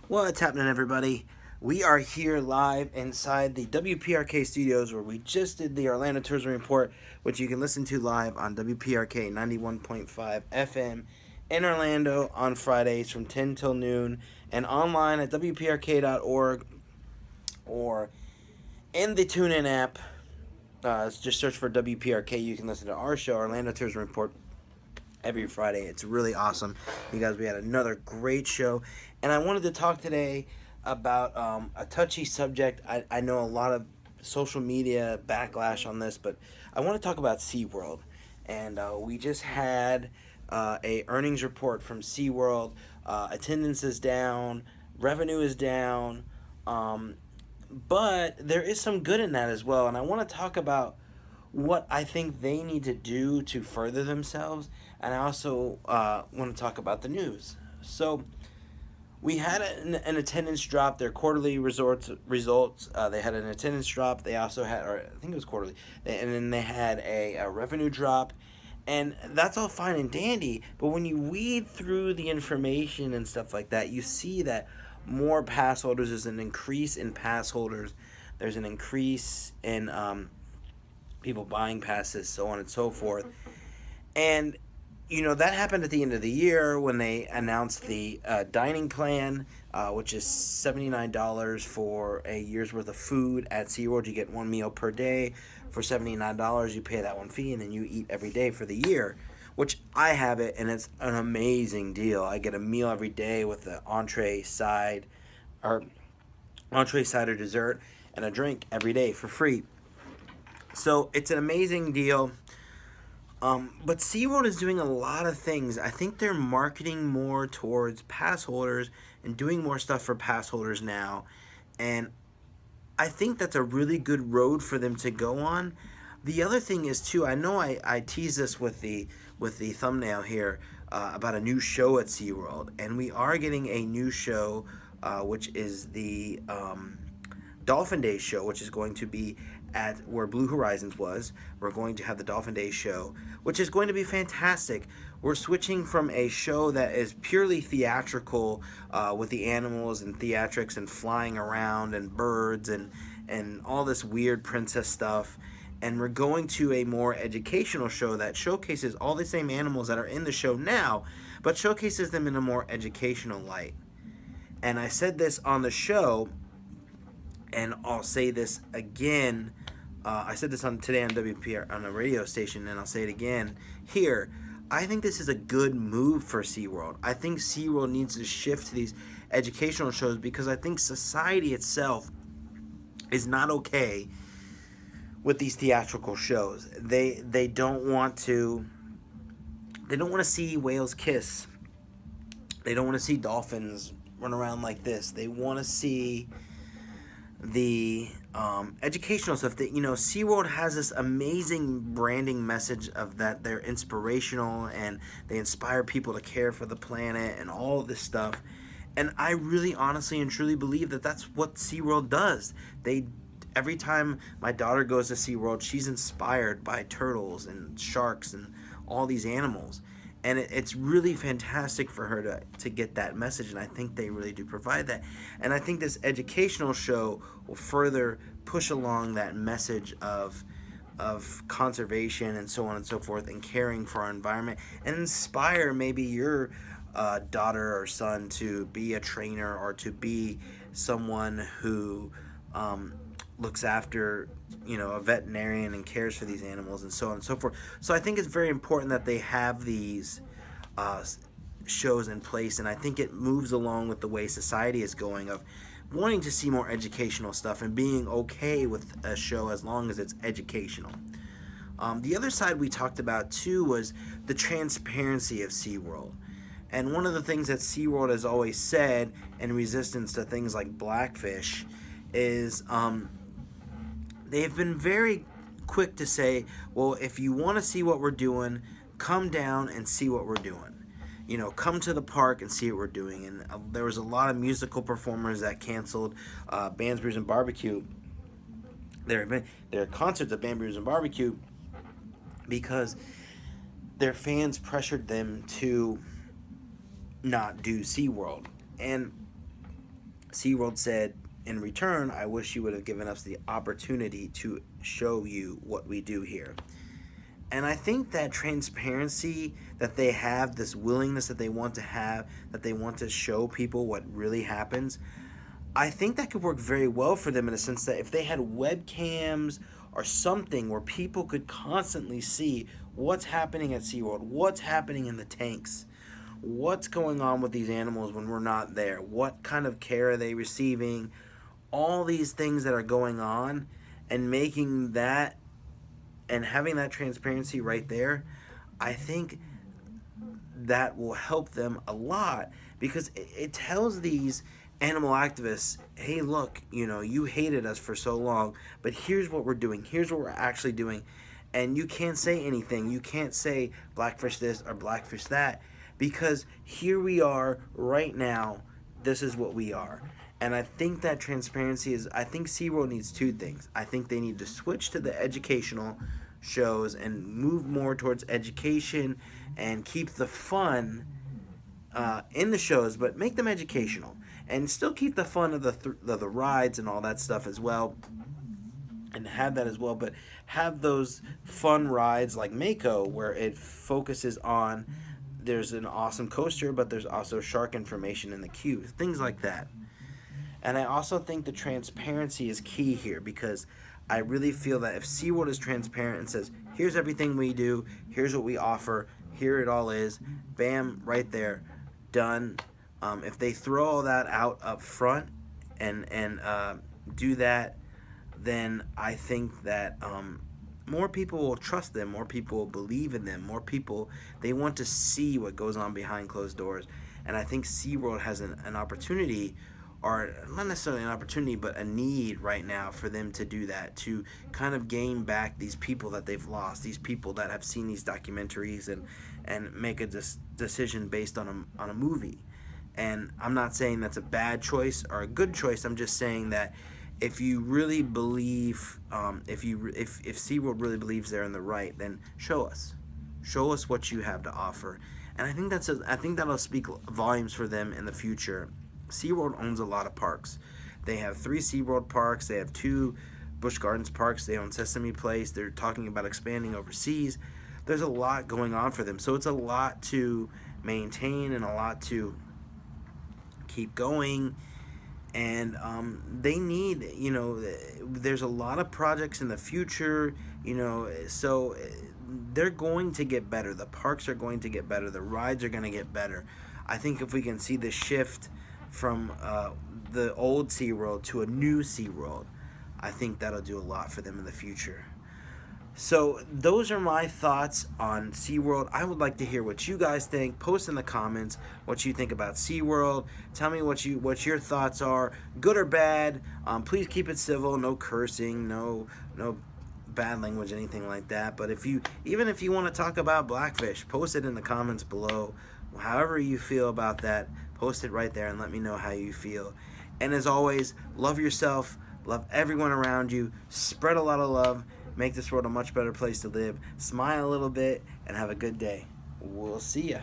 What's happening, everybody? We are here live inside the WPRK studios where we just did the Orlando Tourism Report, which you can listen to live on WPRK 91.5 FM in Orlando on Fridays from 10 till noon and online at WPRK.org or in the TuneIn app. Just search for WPRK. You can listen to our show, Orlando Tourism Report, every Friday. It's really awesome. You guys, we had another great show. And I wanted to talk today about a touchy subject. I know a lot of social media backlash on this, but I want to talk about SeaWorld. And we just had a earnings report from SeaWorld. Attendance is down, revenue is down, um, but there is some good in that as well. And I want to talk about what I think they need to do to further themselves. And I also want to talk about the news. So we had an attendance drop. Their quarterly results. They had an attendance drop. They also had, or I think it was quarterly, and then they had a revenue drop. And that's all fine and dandy, but when you weed through the information and stuff like that, you see that more pass holders, there's an increase in pass holders, there's an increase in people buying passes, so on and so forth. And that happened at the end of the year when they announced the dining plan, which is $79 for a year's worth of food at SeaWorld. You get one meal per day for $79. You pay that one fee, and then you eat every day for the year, which I have it, and it's an amazing deal. I get a meal every day with the or entree, side, or dessert, and a drink every day for free. So it's an amazing deal. But SeaWorld is doing a lot of things. I think they're marketing more towards pass holders and doing more stuff for pass holders now. And I think that's a really good road for them to go on. The other thing is too, I know I teased this with the thumbnail here about a new show at SeaWorld. And we are getting a new show, which is the Dolphin Day show, which is going to be at where Blue Horizons was. We're going to have the Dolphin Day show, which is going to be fantastic. We're switching from a show that is purely theatrical with the animals and theatrics and flying around and birds and all this weird princess stuff. And we're going to a more educational show that showcases all the same animals that are in the show now, but showcases them in a more educational light. And I said this on the show, and I'll say this again. I said this on today on WPR on a radio station, and I'll say it again here. I think this is a good move for SeaWorld. I think SeaWorld needs to shift to these educational shows because I think society itself is not okay with these theatrical shows. They don't want to see whales kiss. They don't want to see dolphins run around like this. They want to see the educational stuff. That SeaWorld has this amazing branding message of that they're inspirational and they inspire people to care for the planet and all of this stuff. And I really honestly and truly believe that that's what SeaWorld does. Every time my daughter goes to SeaWorld, she's inspired by turtles and sharks and all these animals. And it's really fantastic for her to get that message, and I think they really do provide that. And I think this educational show will further push along that message of conservation and so on and so forth, and caring for our environment, and inspire maybe your daughter or son to be a trainer or to be someone who looks after a veterinarian and cares for these animals and so on and so forth. So I think it's very important that they have these shows in place, and I think it moves along with the way society is going of wanting to see more educational stuff and being okay with a show as long as it's educational. The other side we talked about too was the transparency of SeaWorld. And one of the things that SeaWorld has always said in resistance to things like Blackfish is they've been very quick to say, well, if you want to see what we're doing, come down and see what we're doing. Come to the park and see what we're doing. And there was a lot of musical performers that canceled Bands, Brews, and Barbecue. There are concerts at Bands, Brews, and Barbecue because their fans pressured them to not do SeaWorld. And SeaWorld said, in return, I wish you would have given us the opportunity to show you what we do here. And I think that transparency that they have, this willingness that they want to have, that they want to show people what really happens, I think that could work very well for them in a sense that if they had webcams or something where people could constantly see what's happening at SeaWorld, what's happening in the tanks, what's going on with these animals when we're not there, what kind of care are they receiving, all these things that are going on, and making that and having that transparency right there, I think that will help them a lot because it tells these animal activists, hey, look, you hated us for so long, but here's what we're doing. Here's what we're actually doing. And you can't say anything. You can't say blackfish this or blackfish that because here we are right now. This is what we are. And I think that transparency I think SeaWorld needs two things. I think they need to switch to the educational shows and move more towards education and keep the fun in the shows, but make them educational and still keep the fun of the rides and all that stuff as well, and have that as well, but have those fun rides like Mako where it focuses on there's an awesome coaster, but there's also shark information in the queue, things like that. And I also think the transparency is key here because I really feel that if SeaWorld is transparent and says, here's everything we do, here's what we offer, here it all is, bam, right there, done. If they throw all that out up front and do that, then I think that more people will trust them, more people will believe in them, more people, they want to see what goes on behind closed doors. And I think SeaWorld has an opportunity, or not necessarily an opportunity, but a need right now for them to do that, to kind of gain back these people that they've lost, these people that have seen these documentaries and make a decision based on a movie. And I'm not saying that's a bad choice or a good choice. I'm just saying that if you really believe, if SeaWorld really believes they're in the right, then show us what you have to offer. And I think I think that'll speak volumes for them in the future. SeaWorld owns a lot of parks. They have 3 SeaWorld parks. They have 2 Busch Gardens parks. They own Sesame Place. They're talking about expanding overseas. There's a lot going on for them. So it's a lot to maintain and a lot to keep going. And they need, there's a lot of projects in the future, so they're going to get better. The parks are going to get better. The rides are going to get better. I think if we can see the shift from the old SeaWorld to a new SeaWorld, I think that'll do a lot for them in the future. So those are my thoughts on SeaWorld. I would like to hear what you guys think. Post in the comments what you think about SeaWorld. Tell me what your thoughts are, good or bad. Please keep it civil, no cursing, no bad language, anything like that. But even if you want to talk about Blackfish, post it in the comments below. However you feel about that, post it right there and let me know how you feel. And as always, love yourself, love everyone around you, spread a lot of love, make this world a much better place to live, smile a little bit, and have a good day. We'll see ya.